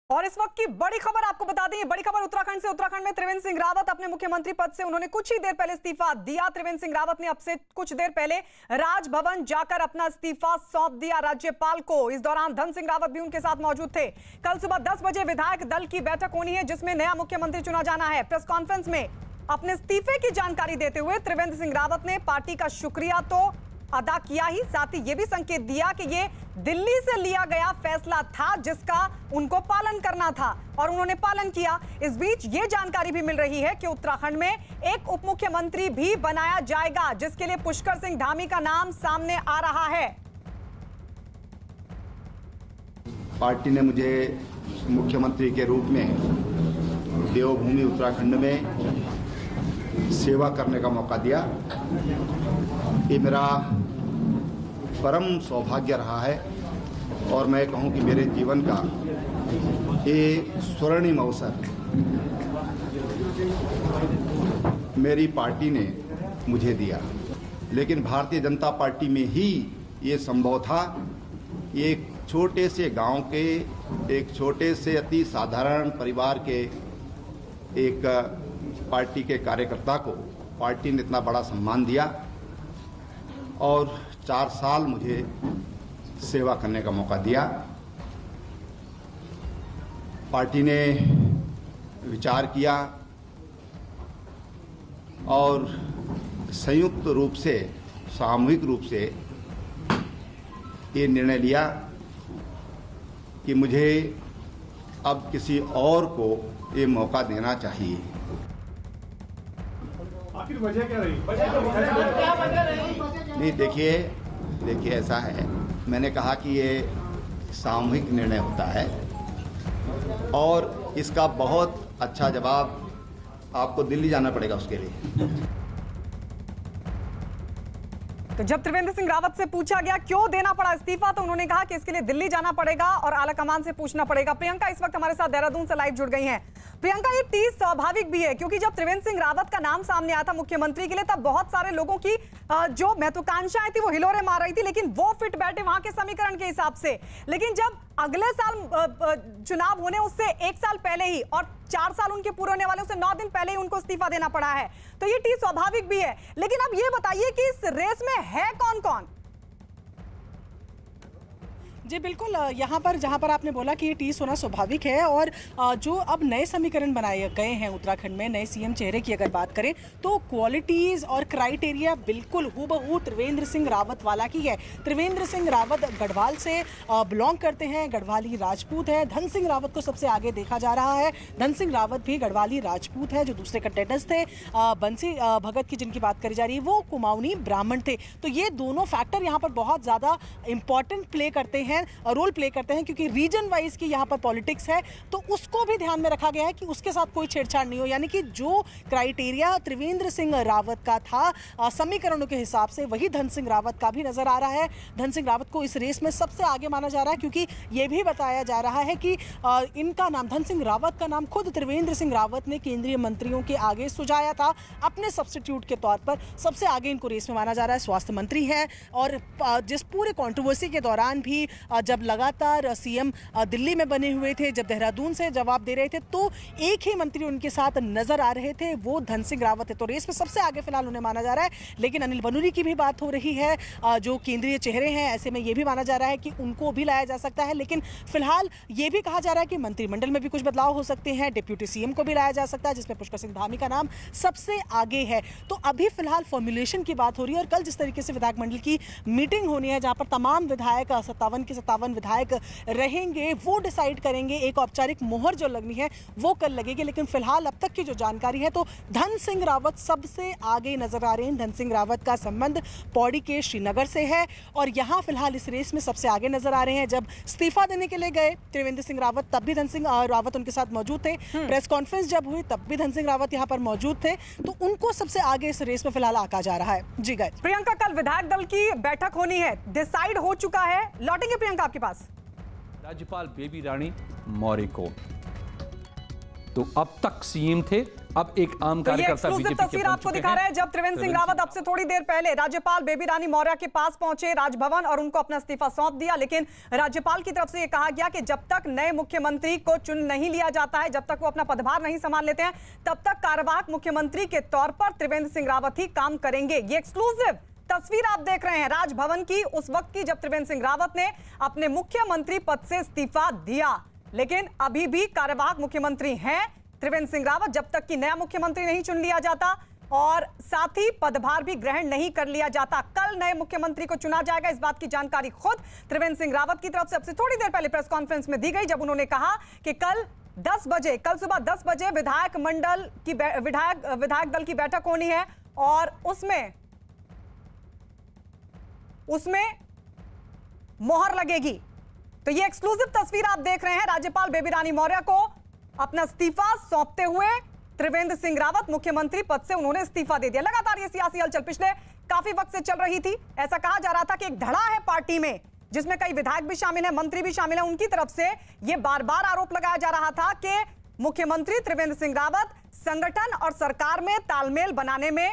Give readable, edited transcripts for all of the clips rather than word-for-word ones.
और इस वक्त की बड़ी खबर आपको बता दें, बड़ी खबर उत्तराखंड से। उत्तराखंड में त्रिवेंद्र सिंह रावत अपने मुख्यमंत्री पद से उन्होंने कुछ ही देर पहले इस्तीफा दिया। त्रिवेंद्र सिंह रावत ने अब से कुछ देर पहले राजभवन जाकर अपना इस्तीफा सौंप दिया राज्यपाल को। इस दौरान धन सिंह रावत भी उनके साथ मौजूद थे। कल सुबह 10 बजे विधायक दल की बैठक होनी है जिसमें नया मुख्यमंत्री चुना जाना है। प्रेस कॉन्फ्रेंस में अपने इस्तीफे की जानकारी देते हुए त्रिवेंद्र सिंह रावत ने पार्टी का शुक्रिया तो अदा किया ही, साथ ही यह भी संकेत दिया कि ये दिल्ली से लिया गया फैसला था जिसका उनको पालन करना था और उन्होंने पालन किया। इस बीच ये जानकारी भी मिल रही है कि उत्तराखंड में एक उप मुख्यमंत्री भी बनाया जाएगा जिसके लिए पुष्कर सिंह धामी का नाम सामने आ रहा है। पार्टी ने मुझे मुख्यमंत्री के रूप में देवभूमि उत्तराखंड में सेवा करने का मौका दिया। ये मेरा परम सौभाग्य रहा है और मैं कहूं कि मेरे जीवन का ये स्वर्णिम अवसर मेरी पार्टी ने मुझे दिया। लेकिन भारतीय जनता पार्टी में ही ये संभव था। एक छोटे से गांव के, एक छोटे से अति साधारण परिवार के एक पार्टी के कार्यकर्ता को पार्टी ने इतना बड़ा सम्मान दिया और 4 साल मुझे सेवा करने का मौका दिया। पार्टी ने विचार किया और संयुक्त रूप से, सामूहिक रूप से ये निर्णय लिया कि मुझे अब किसी और को ये मौका देना चाहिए। आखिर वजह क्या रही? नहीं, देखिए ऐसा है, मैंने कहा कि ये सामूहिक निर्णय होता है और इसका बहुत अच्छा जवाब आपको दिल्ली जाना पड़ेगा उसके लिए। तो जब त्रिवेंद्र सिंह रावत से पूछा गया क्यों देना पड़ा इस्तीफा तो उन्होंने कहा कि इसके लिए दिल्ली जाना पड़ेगा और आलाकमान से पूछना पड़ेगा। प्रियंका इस वक्त हमारे साथ देहरादून से लाइव जुड़ गई हैं। प्रियंका, ये टीज स्वाभाविक भी है क्योंकि जब त्रिवेंद्र सिंह रावत का नाम सामने आया था मुख्यमंत्री के लिए तब बहुत सारे लोगों की जो महत्वाकांक्षाएं थी वो हिलोरे मार रही थी, लेकिन वो फिट बैठे वहां के समीकरण के हिसाब से। लेकिन जब अगले साल चुनाव होने उससे 1 साल पहले ही और 4 साल उनके पूरे होने वाले उससे 9 दिन पहले ही उनको इस्तीफा देना पड़ा है, तो ये टीज स्वाभाविक भी है। लेकिन अब ये बताइए कि इस रेस में है कौन कौन? जी बिल्कुल, यहाँ पर जहाँ पर आपने बोला कि ये टीस होना स्वाभाविक है और जो अब नए समीकरण बनाए गए हैं उत्तराखंड में, नए सीएम चेहरे की अगर बात करें तो क्वालिटीज़ और क्राइटेरिया बिल्कुल हूबहू त्रिवेंद्र सिंह रावत वाला की है। त्रिवेंद्र सिंह रावत गढ़वाल से बिलोंग करते हैं, गढ़वाली राजपूत है। धन सिंह रावत को सबसे आगे देखा जा रहा है। धन सिंह रावत भी गढ़वाली राजपूत है। जो दूसरे कंटेंडर्स थे बंसी भगत की जिनकी बात करी जा रही है वो कुमाऊनी ब्राह्मण थे। तो ये दोनों फैक्टर यहाँ पर बहुत ज़्यादा इंपॉर्टेंट प्ले करते हैं, रोल प्ले करते हैं क्योंकि रीजन वाइज की यहाँ पर पॉलिटिक्स है तो उसको भी ध्यान में रखा गया है कि उसके साथ कोई छेड़छाड़ नहीं हो। यानी कि जो क्राइटेरिया त्रिवेंद्र सिंह रावत का था समीकरणों के हिसाब से वही धन सिंह रावत का भी नजर आ रहा है। धन सिंह रावत को इस रेस में सबसे आगे माना जा रहा है क्योंकि ये भी बताया जा रहा है कि इनका नाम, धन सिंह रावत का नाम खुद त्रिवेंद्र सिंह रावत ने केंद्रीय मंत्रियों के आगे सुझाया था अपने सब्स्टिट्यूट के तौर पर। सबसे आगे इनको रेस में माना जा रहा है। स्वास्थ्य मंत्री है और जिस पूरे कंट्रोवर्सी के दौरान भी जब लगातार सीएम दिल्ली में बने हुए थे, जब देहरादून से जवाब दे रहे थे तो एक ही मंत्री उनके साथ नजर आ रहे थे, वो धन सिंह रावत है। तो रेस में सबसे आगे फिलहाल उन्हें माना जा रहा है। लेकिन अनिल बनूरी की भी बात हो रही है, जो केंद्रीय चेहरे हैं, ऐसे में ये भी माना जा रहा है कि उनको भी लाया जा सकता है। लेकिन फिलहाल ये भी कहा जा रहा है कि मंत्रिमंडल में भी कुछ बदलाव हो सकते हैं, डिप्यूटी सीएम को भी लाया जा सकता है जिसमें पुष्कर सिंह धामी का नाम सबसे आगे है। तो अभी फिलहाल फॉर्मुलेशन की बात हो रही है और कल जिस तरीके से विधायक मंडल की मीटिंग होनी है जहां पर तमाम विधायक 57 के 57 विधायक रहेंगे, वो डिसाइड करेंगे। एक औपचारिक मोहर जो लगनी है वो कल लगेगी। लेकिन फिलहाल अब तक की जो जानकारी है तो धन सिंह रावत सबसे आगे नजर आ रहे हैं। धन सिंह रावत का संबंध पौड़ी के श्रीनगर से है और यहां फिलहाल इस रेस में सबसे आगे नजर आ रहे हैं। जब इस्तीफा देने के लिए गए त्रिवेंद्र सिंह रावत तब भी धन सिंह रावत उनके साथ मौजूद थे। प्रेस कॉन्फ्रेंस जब हुई तब भी धन सिंह रावत यहां पर मौजूद थे। तो उनको सबसे आगे इस रेस में फिलहाल आका जा रहा है। जी गाइस, प्रियंका, कल विधायक दल की बैठक होनी है, डिसाइड हो चुका है, लौटेंगे प्रियंका आपके पास? राज्यपाल बेबी रानी मौर्य को तो अब तक सीएम थे, अब एक आम तो ये कार्यकर्ता एक्सक्लूसिव बीजेपी के तस्वीर बन आपको चुके दिखा रहे हैं जब त्रिवेंद्र सिंह रावत अब से थोड़ी देर पहले राज्यपाल बेबी रानी मौर्य के पास पहुंचे राजभवन और उनको अपना इस्तीफा सौंप दिया। लेकिन राज्यपाल की तरफ से यह कहा गया कि जब तक नए मुख्यमंत्री को चुन नहीं लिया जाता है, जब तक वो अपना पदभार नहीं संभाल लेते हैं, तब तक कार्यवाहक मुख्यमंत्री के तौर पर त्रिवेंद्र सिंह रावत ही काम करेंगे। ये एक्सक्लूसिव तस्वीर आप देख रहे हैं राजभवन की, उस वक्त की जब त्रिवेंद्र सिंह रावत ने अपने मुख्यमंत्री पद से इस्तीफा दिया। लेकिन अभी भी कार्यवाहक मुख्यमंत्री हैं त्रिवेंद्र सिंह रावत, जब तक कि नया मुख्यमंत्री नहीं चुन लिया जाता और साथ ही पदभार भी ग्रहण नहीं कर लिया जाता। कल नए मुख्यमंत्री को चुना जाएगा, इस बात की जानकारी खुद त्रिवेंद्र सिंह रावत की तरफ से अब से थोड़ी देर पहले प्रेस कॉन्फ्रेंस में दी गई, जब उन्होंने कहा कि कल सुबह 10 बजे विधायक मंडल की विधायक दल की बैठक होनी है और उसमें मोहर लगेगी। तो ये एक्सक्लूसिव तस्वीर आप देख रहे हैं राज्यपाल बेबी रानी मौर्य को अपना इस्तीफा सौंपते हुए त्रिवेंद्र सिंह रावत मुख्यमंत्री पद से उन्होंने इस्तीफा दे दिया। लगातार ये सियासी हलचल पिछले काफी वक्त से चल रही थी। ऐसा कहा जा रहा था कि एक धड़ा है पार्टी में जिसमें कई विधायक भी शामिल हैं, मंत्री भी शामिल हैं। उनकी तरफ से यह बार-बार आरोप लगाया जा रहा था कि मुख्यमंत्री त्रिवेंद्र सिंह रावत संगठन और सरकार में तालमेल बनाने में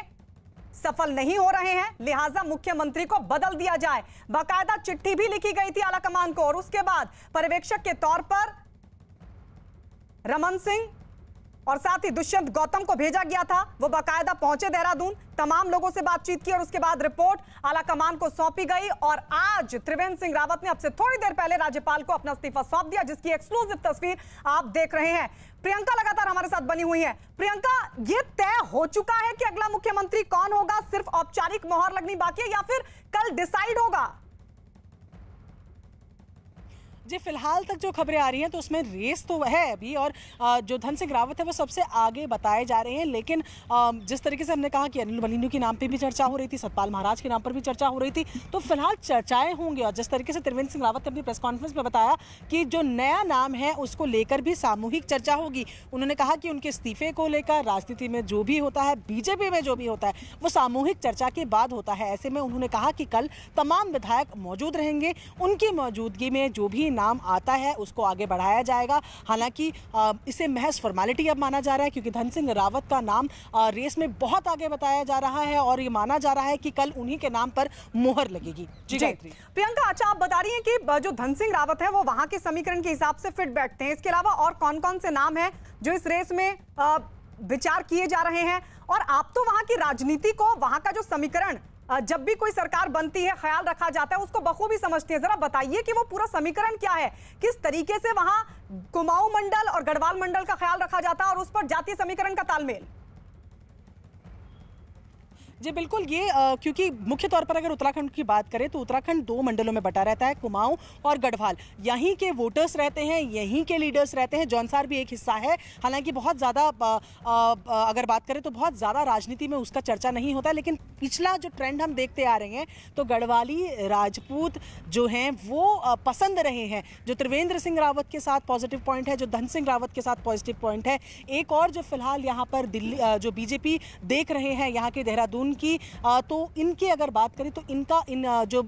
सफल नहीं हो रहे हैं, लिहाजा मुख्यमंत्री को बदल दिया जाए। बाकायदा चिट्ठी भी लिखी गई थी आलाकमान को और उसके बाद पर्यवेक्षक के तौर पर रमन सिंह और साथ ही दुष्यंत गौतम को भेजा गया था। वो बाकायदा पहुंचे देहरादून, तमाम लोगों से बातचीत की और उसके बाद रिपोर्ट आलाकमान को सौंपी गई और आज त्रिवेंद्र सिंह रावत ने अब से थोड़ी देर पहले राज्यपाल को अपना इस्तीफा सौंप दिया, जिसकी एक्सक्लूसिव तस्वीर आप देख रहे हैं। प्रियंका लगातार हमारे साथ बनी हुई है। प्रियंका, ये तय हो चुका है कि अगला मुख्यमंत्री कौन होगा, सिर्फ औपचारिक मोहर लगनी बाकी है या फिर कल डिसाइड होगा? जी, फिलहाल तक जो खबरें आ रही हैं तो उसमें रेस तो है अभी और जो धन सिंह रावत है वो सबसे आगे बताए जा रहे हैं। लेकिन जिस तरीके से हमने कहा कि अनिल बलिन्यू के नाम पे भी चर्चा हो रही थी, सतपाल महाराज के नाम पर भी चर्चा हो रही थी, तो फिलहाल चर्चाएं होंगी। और जिस तरीके से त्रिवेंद्र सिंह रावत ने अपनी प्रेस कॉन्फ्रेंस में बताया कि जो नया नाम है उसको लेकर भी सामूहिक चर्चा होगी। उन्होंने कहा कि उनके इस्तीफे को लेकर राजनीति में जो भी होता है, बीजेपी में जो भी होता है, वो सामूहिक चर्चा के बाद होता है। ऐसे में उन्होंने कहा कि कल तमाम विधायक मौजूद रहेंगे, उनकी मौजूदगी में जो भी नाम आता है उसको आगे बढ़ाया जाएगा। हालांकि इसे महज फॉर्मेलिटी अब माना जा रहा है क्योंकि धन सिंह रावत का नाम रेस में बहुत आगे बताया जा रहा है और ये माना जा रहा है कि कल उन्हीं के नाम पर मोहर लगेगी। जी प्रियंका, अच्छा आप बता रही हैं कि जो धन सिंह रावत है वो वहां के समीकरण के हिसाब से फिट बैठते हैं, इसके अलावा और कौन कौन से नाम हैं जो इस रेस में विचार किए जा रहे हैं? और आप तो वहां की राजनीति को, वहां का जो समीकरण जब भी कोई सरकार बनती है ख्याल रखा जाता है, उसको बखूबी समझती है। जरा बताइए कि वो पूरा समीकरण क्या है, किस तरीके से वहां कुमाऊं मंडल और गढ़वाल मंडल का ख्याल रखा जाता है और उस पर जातीय समीकरण का तालमेल? जी बिल्कुल, ये क्योंकि मुख्य तौर पर अगर उत्तराखंड की बात करें तो उत्तराखंड 2 मंडलों में बटा रहता है, कुमाऊं और गढ़वाल। यहीं के वोटर्स रहते हैं, यहीं के लीडर्स रहते हैं। जौनसार भी एक हिस्सा है, हालांकि बहुत ज़्यादा अगर बात करें तो बहुत ज़्यादा राजनीति में उसका चर्चा नहीं होता। लेकिन पिछला जो ट्रेंड हम देखते आ रहे हैं तो गढ़वाली राजपूत जो हैं वो पसंद रहे हैं। जो त्रिवेंद्र सिंह रावत के साथ पॉजिटिव पॉइंट है, जो धन सिंह रावत के साथ पॉजिटिव पॉइंट है। एक और जो फिलहाल यहाँ पर दिल्ली जो बीजेपी देख रहे हैं यहाँ के देहरादून की, तो इनकी अगर बात करें तो इनका जो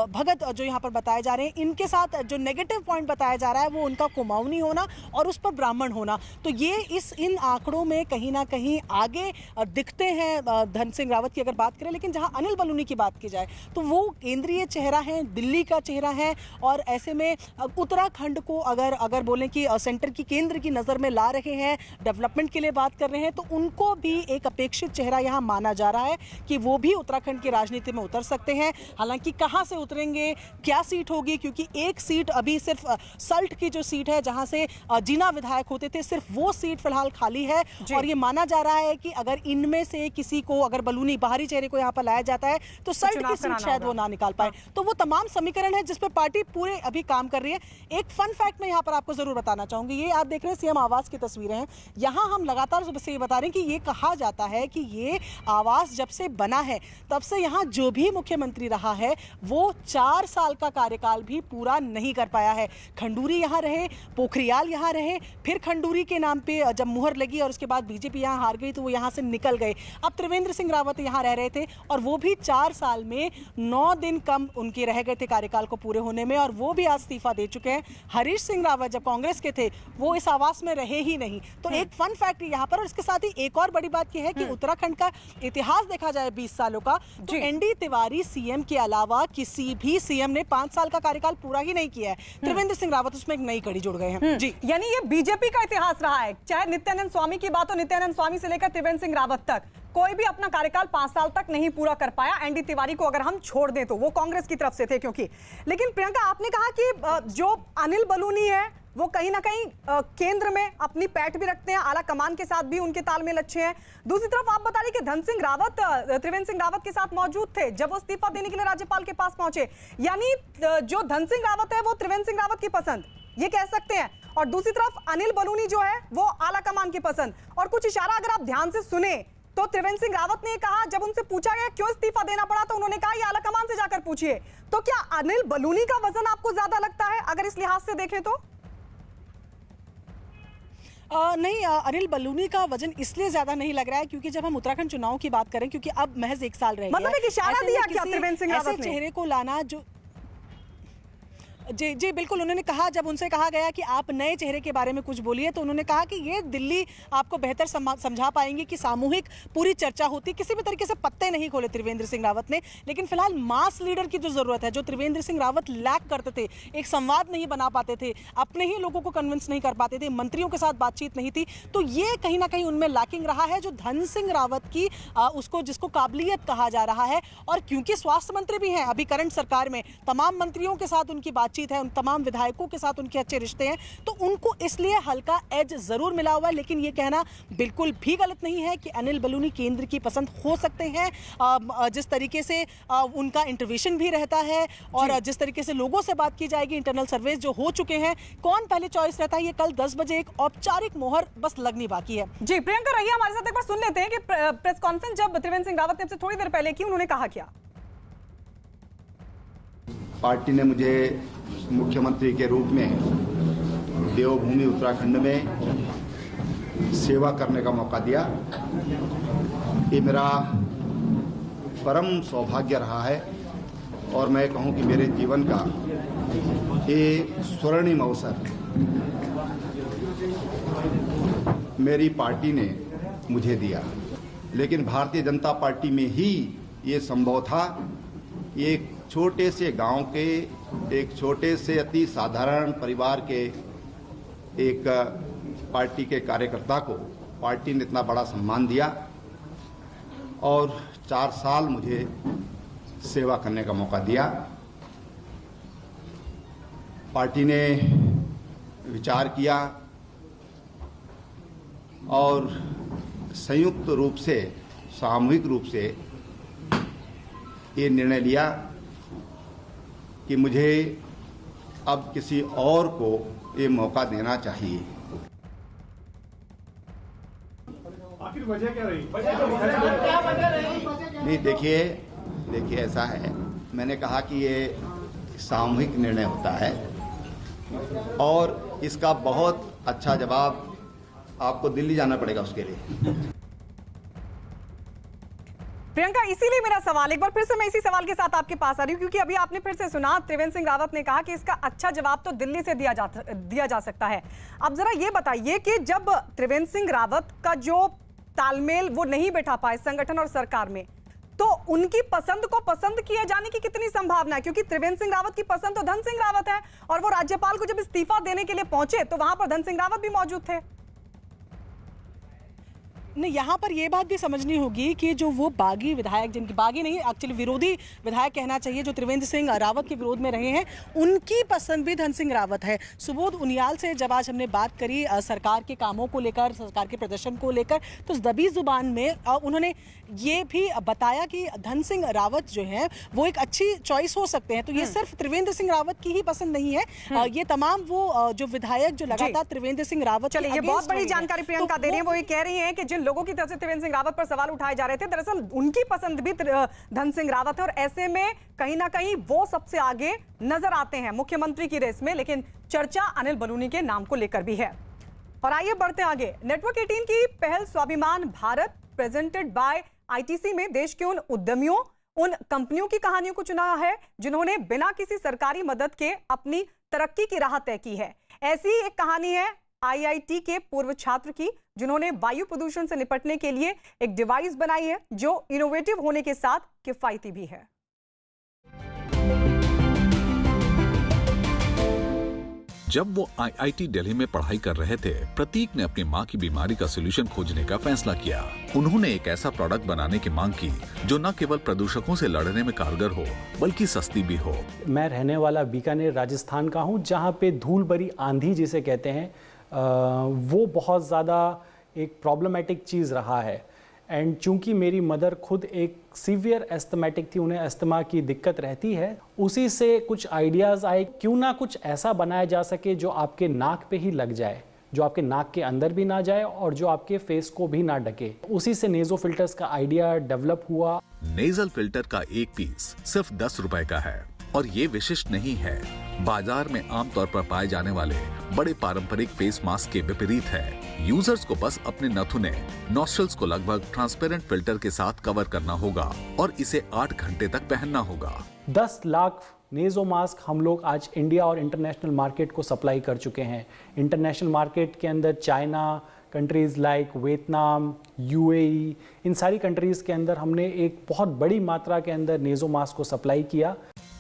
भगत जो यहाँ पर बताए जा रहे हैं, इनके साथ जो नेगेटिव पॉइंट बताया जा रहा है वो उनका कुमाऊनी होना और उस पर ब्राह्मण होना। तो ये इन आंकड़ों में कहीं ना कहीं आगे दिखते हैं धन सिंह रावत की अगर बात करें। लेकिन जहाँ अनिल बलूनी की बात की जाए तो वो केंद्रीय चेहरा है, दिल्ली का चेहरा है और ऐसे में उत्तराखंड को अगर बोलें कि सेंटर की केंद्र की नज़र में ला रहे हैं, डेवलपमेंट के लिए बात कर रहे हैं, तो उनको भी एक अपेक्षित चेहरा यहाँ माना जा रहा है कि वो भी उत्तराखंड की राजनीति में उतर सकते हैं। हालांकि कहां से उतरेंगे, क्या सीट होगी, क्योंकि एक सीट अभी सिर्फ सल्ट की जो सीट है जहां से जीना विधायक होते थे, सिर्फ वो सीट फिलहाल खाली है और ये माना जा रहा है कि अगर इनमें से किसी को, अगर बलूनी बाहरी चेहरे को यहां पर लाया जाता है तो सल्ट की सीट शायद वो ना निकाल पाए। तो वो तमाम समीकरण है जिस पर पार्टी पूरे अभी काम कर रही है। एक फन फैक्ट मैं यहाँ पर आपको जरूर बताना चाहूंगी, ये आप देख रहे हैं सीएम आवास की तस्वीरें हैं। यहाँ हम लगातार सुबह से ये बता रहे हैं कि ये कहा जाता है कि ये आवास जब से बना है तब से यहाँ जो भी मुख्यमंत्री रहा है वो 4 साल का कार्यकाल भी पूरा नहीं कर पाया है। खंडूरी यहाँ रहे, पोखरियाल यहाँ रहे, फिर खंडूरी के नाम पे जब मुहर लगी और उसके बाद बीजेपी यहाँ हार गई तो वो यहाँ से निकल गए। अब त्रिवेंद्र सिंह रावत यहाँ रह रहे थे और वो भी 4 साल में 9 दिन कम उनके रह गए थे कार्यकाल को पूरे होने में, और वो भी आज इस्तीफा दे चुके हैं। हरीश सिंह रावत जब कांग्रेस के थे वो इस आवास में रहे ही नहीं। तो एक फन फैक्ट यहाँ पर, और इसके साथ ही एक और बड़ी बात यह है कि उत्तराखंड का इतिहास देखा जाए 20 सालों का, तो एनडी तिवारी सीएम के अलावा किसी भी सीएम ने 5 साल का कार्यकाल पूरा ही नहीं किया है। त्रिवेंद्र सिंह रावत उसमें एक नई कड़ी जुड़ गए हैं। जी, यानी ये बीजेपी का इतिहास रहा है। चाहे नित्यानंद स्वामी की बात हो, नित्यानंद स्वामी से लेकर त्रिवेंद्र सिंह रावत तक कोई भी अपना कार्यकाल 5 साल तक नहीं पूरा कर पाया। एनडी तिवारी को अगर हम छोड़ दें तो वो कांग्रेस की तरफ से थे क्योंकि। लेकिन प्रियंका, आपने कहा कि जो अनिल बलूनी है वो कहीं ना कहीं केंद्र में अपनी पैठ भी रखते हैं, आला कमान के साथ भी उनके तालमेल अच्छे हैं। दूसरी तरफ आप बता रहे कि धन सिंह रावत त्रिवेंद्र सिंह रावत के साथ मौजूद थे जब वो इस्तीफा देने के लिए राज्यपाल के पास पहुंचे। यानी जो धन सिंह रावत है वो त्रिवेंद्र सिंह रावत की पसंद, ये कह सकते हैं। और दूसरी तरफ अनिल बलूनी जो है वो आला कमान की पसंद। और कुछ इशारा अगर आप ध्यान से सुने तो त्रिवेंद्र सिंह रावत ने कहा, जब उनसे पूछा गया क्यों इस्तीफा देना पड़ा तो उन्होंने कहा ये आला कमान से जाकर पूछिए। तो क्या अनिल बलूनी का वजन आपको ज्यादा लगता है अगर इस लिहाज से देखें तो? नहीं, अनिल बलूनी का वजन इसलिए ज्यादा नहीं लग रहा है क्योंकि जब हम उत्तराखंड चुनाव की बात करें, क्योंकि अब महज 1 साल रह गया, मतलब एक इशारा दिया क्या त्रिवेंद्र सिंह रावत ने? चेहरे को लाना जो जी बिल्कुल, उन्होंने कहा, जब उनसे कहा गया कि आप नए चेहरे के बारे में कुछ बोलिए तो उन्होंने कहा कि ये दिल्ली आपको बेहतर समझा पाएंगे कि सामूहिक पूरी चर्चा होती। किसी भी तरीके से पत्ते नहीं खोले त्रिवेंद्र सिंह रावत ने। लेकिन फिलहाल मास लीडर की जो जरूरत है, जो त्रिवेंद्र सिंह रावत लैक करते थे, एक संवाद नहीं बना पाते थे, अपने ही लोगों को कन्विंस नहीं कर पाते थे, मंत्रियों के साथ बातचीत नहीं थी, तो ये कहीं ना कहीं उनमें लैकिंग रहा है। जो धन सिंह रावत की उसको जिसको काबिलियत कहा जा रहा है, और क्योंकि स्वास्थ्य मंत्री भी हैं अभी करंट सरकार में, तमाम मंत्रियों के साथ उनकी बातचीत है, उन तमाम विधायकों के साथ उनके अच्छे रिश्ते हैं, तो उनको इसलिए हल्का एज जरूर मिला हुआ है। लेकिन ये कहना बिल्कुल भी गलत नहीं है कि अनिल बलूनी केंद्र की पसंद हो सकते हैं। जिस तरीके से उनका इंटरवेंशन भी रहता है और जिस तरीके से लोगों से बात की जाएगी, इंटरनल सर्वेस जो हो चुके हैं, कौन पहले चॉइस रहता है, ये कल 10 बजे एक औपचारिक मोहर बस लगनी बाकी है। जी प्रियंका, रहिए हमारे साथ, एक बार सुन लेते हैं कि प्रेस कॉन्फ्रेंस जब त्रिवेंद्र सिंह रावत ने हमसे थोड़ी देर पहले की, उन्होंने कहा क्या? पार्टी ने मुझे मुख्यमंत्री के रूप में देवभूमि उत्तराखंड में सेवा करने का मौका दिया। ये मेरा परम सौभाग्य रहा है और मैं कहूं कि मेरे जीवन का ये स्वर्णिम अवसर मेरी पार्टी ने मुझे दिया। लेकिन भारतीय जनता पार्टी में ही ये संभव था। एक छोटे से गांव के, एक छोटे से अति साधारण परिवार के एक पार्टी के कार्यकर्ता को पार्टी ने इतना बड़ा सम्मान दिया और 4 साल मुझे सेवा करने का मौका दिया। पार्टी ने विचार किया और संयुक्त रूप से, सामूहिक रूप से ये निर्णय लिया कि मुझे अब किसी और को ये मौका देना चाहिए। आखिर वजह क्या रही? नहीं, देखिए ऐसा है, मैंने कहा कि ये सामूहिक निर्णय होता है और इसका बहुत अच्छा जवाब आपको दिल्ली जाना पड़ेगा उसके लिए। प्रियंका, इसीलिए मेरा सवाल, एक बार फिर से मैं इसी सवाल के साथ आपके पास आ रही हूं क्योंकि अभी आपने फिर से सुना, त्रिवेंद्र सिंह रावत ने कहा कि इसका अच्छा जवाब तो दिल्ली से दिया जा सकता है। अब जरा ये बताइए कि जब त्रिवेंद्र सिंह रावत का जो तालमेल वो नहीं बैठा पाए संगठन और सरकार में, तो उनकी पसंद को पसंद किए जाने की कितनी संभावना है? क्योंकि त्रिवेंद्र सिंह रावत की पसंद तो धन सिंह रावत है और वो राज्यपाल को जब इस्तीफा देने के लिए पहुंचे तो वहां पर धन सिंह रावत भी मौजूद थे। नहीं, यहाँ पर यह बात भी समझनी होगी कि जो वो बागी विधायक, जिनकी बागी नहीं एक्चुअली विरोधी विधायक कहना चाहिए, जो त्रिवेंद्र सिंह रावत के विरोध में रहे हैं, उनकी पसंद भी धन सिंह रावत है। सुबोध उनियाल से जब आज हमने बात करी सरकार के कामों को लेकर, सरकार के प्रदर्शन को लेकर, तो दबी जुबान में उन्होंने ये भी बताया कि धन सिंह रावत जो है वो एक अच्छी चॉइस हो सकते हैं। तो ये सिर्फ त्रिवेंद्र सिंह रावत की ही पसंद नहीं है, ये तमाम वो जो विधायक जो लगातार त्रिवेंद्र सिंह रावत, चलिए ये बहुत बड़ी जानकारी प्रियंका दे रही है। वो ये कह रही है कि जिन लोगों की तरफ से त्रिवेंद्र सिंह रावत पर सवाल उठाए जा रहे थे। दरअसल उनकी पसंद भी धन सिंह रावत है और ऐसे में कहीं ना कहीं वो सबसे आगे नजर आते हैं मुख्यमंत्री की रेस में, लेकिन चर्चा अनिल बलूनी के नाम को लेकर भी है। और आइए बढ़ते आगे। नेटवर्क 18 की पहल स्वाभिमान भारत प्रेजेंटेड बाय आईटीसी में देश के उन उद्यमियों, उन कंपनियों की कहानियों को चुना है जिन्होंने बिना किसी सरकारी मदद के अपनी तरक्की की राह तय की है। ऐसी एक कहानी है आईआईटी के पूर्व छात्र की, जिन्होंने वायु प्रदूषण से निपटने के लिए एक डिवाइस बनाई है जो इनोवेटिव होने के साथ किफायती भी है। जब वो आईआईटी दिल्ली में पढ़ाई कर रहे थे, प्रतीक ने अपनी मां की बीमारी का सलूशन खोजने का फैसला किया। उन्होंने एक ऐसा प्रोडक्ट बनाने की मांग की जो न केवल प्रदूषकों से लड़ने में कारगर हो, बल्कि सस्ती भी हो। मैं रहने वाला बीकानेर राजस्थान का हूँ, जहाँ पे धूल भरी आंधी जिसे कहते हैं वो बहुत ज़्यादा एक प्रॉब्लमेटिक चीज़ रहा है। एंड चूंकि मेरी मदर खुद एक सीवियर एस्थमेटिक थी, उन्हें अस्थमा की दिक्कत रहती है, उसी से कुछ आइडियाज़ आए, क्यों ना कुछ ऐसा बनाया जा सके जो आपके नाक पे ही लग जाए, जो आपके नाक के अंदर भी ना जाए और जो आपके फेस को भी ना ढके। उसी से नेजो फिल्टर्स का आइडिया डेवलप हुआ। नेजल फिल्टर का एक पीस सिर्फ 10 रुपए का है और ये विशिष्ट नहीं है। बाजार में आमतौर पर पाए जाने वाले बड़े पारंपरिक फेस मास्क के विपरीत है। यूजर्स को बस अपने नथुने नॉस्ट्रल्स को लगभग ट्रांसपेरेंट फिल्टर के साथ कवर करना होगा और इसे 8 घंटे तक पहनना होगा। 10 लाख नेजो मास्क हम लोग आज इंडिया और इंटरनेशनल मार्केट को सप्लाई कर चुके हैं। इंटरनेशनल मार्केट के अंदर China, countries like Vietnam, UAE, इन सारी कंट्रीज़ के अंदर हमने एक बहुत बड़ी मात्रा के अंदर नेजो मास्क को सप्लाई किया।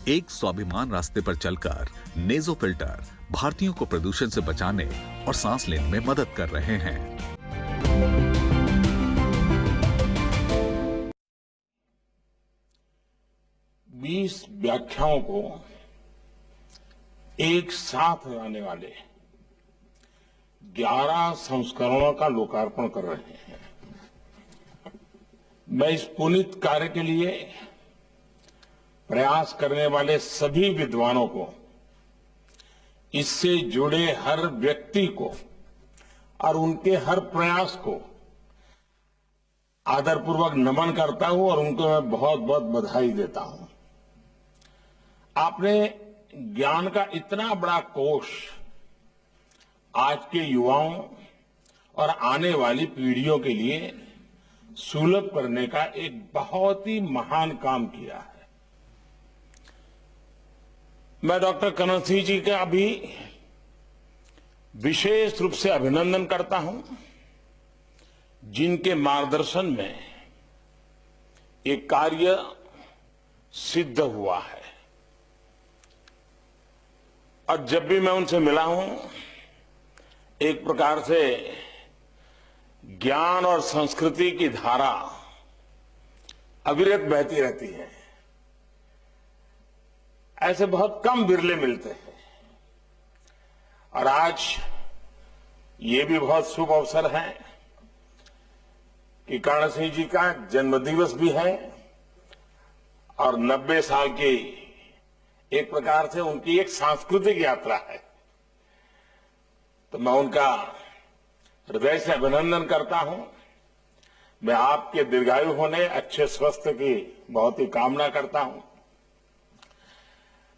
एक स्वाभिमान रास्ते पर चलकर नेजो फिल्टर भारतीयों को प्रदूषण से बचाने और सांस लेने में मदद कर रहे हैं। 20 व्याख्याओं को एक साथ लाने वाले 11 संस्करणों का लोकार्पण कर रहे हैं। मैं इस पुनीत कार्य के लिए प्रयास करने वाले सभी विद्वानों को, इससे जुड़े हर व्यक्ति को और उनके हर प्रयास को आदरपूर्वक नमन करता हूं और उनको मैं बहुत बहुत बधाई देता हूं। आपने ज्ञान का इतना बड़ा कोष आज के युवाओं और आने वाली पीढ़ियों के लिए सुलभ करने का एक बहुत ही महान काम किया है। मैं डॉक्टर करण सिंह जी का भी विशेष रूप से अभिनंदन करता हूं, जिनके मार्गदर्शन में ये कार्य सिद्ध हुआ है। और जब भी मैं उनसे मिला हूं, एक प्रकार से ज्ञान और संस्कृति की धारा अविरत बहती रहती है। ऐसे बहुत कम बिरले मिलते हैं और आज ये भी बहुत शुभ अवसर है कि कर्ण सिंह जी का जन्मदिवस भी है और 90 साल की एक प्रकार से उनकी एक सांस्कृतिक यात्रा है। तो मैं उनका हृदय से अभिनंदन करता हूं। मैं आपके दीर्घायु होने, अच्छे स्वास्थ्य की बहुत ही कामना करता हूं।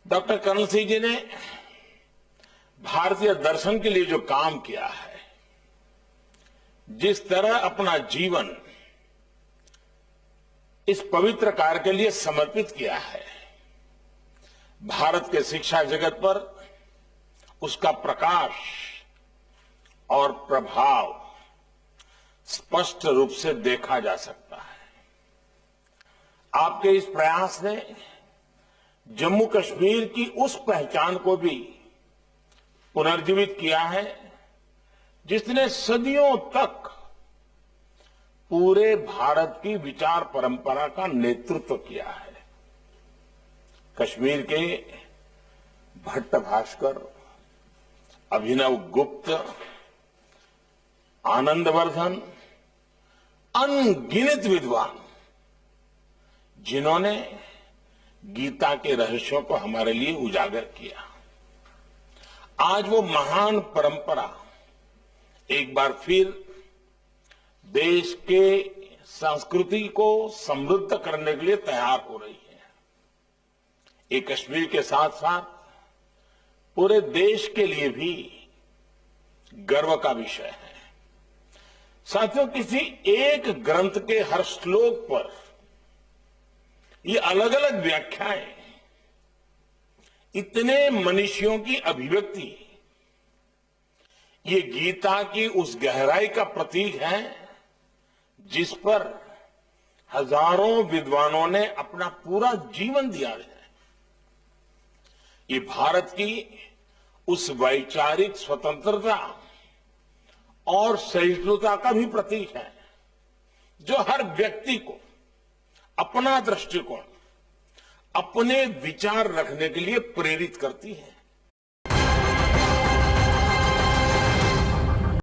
डॉक्टर कर्ण सिंह जी ने भारतीय दर्शन के लिए जो काम किया है, जिस तरह अपना जीवन इस पवित्र कार्य के लिए समर्पित किया है, भारत के शिक्षा जगत पर उसका प्रकाश और प्रभाव स्पष्ट रूप से देखा जा सकता है। आपके इस प्रयास ने जम्मू कश्मीर की उस पहचान को भी पुनर्जीवित किया है जिसने सदियों तक पूरे भारत की विचार परंपरा का नेतृत्व किया है। कश्मीर के भट्ट भास्कर, अभिनव गुप्त, आनंदवर्धन, अनगिनत विद्वान जिन्होंने गीता के रहस्यों को हमारे लिए उजागर किया। आज वो महान परंपरा एक बार फिर देश के संस्कृति को समृद्ध करने के लिए तैयार हो रही है। ये कश्मीर के साथ साथ पूरे देश के लिए भी गर्व का विषय है। साथियों, किसी एक ग्रंथ के हर श्लोक पर ये अलग अलग व्याख्याएं, इतने मनीषियों की अभिव्यक्ति, ये गीता की उस गहराई का प्रतीक है जिस पर हजारों विद्वानों ने अपना पूरा जीवन दिया है। ये भारत की उस वैचारिक स्वतंत्रता और सहिष्णुता का भी प्रतीक है जो हर व्यक्ति को अपना दृष्टिकोण, अपने विचार रखने के लिए प्रेरित करती है।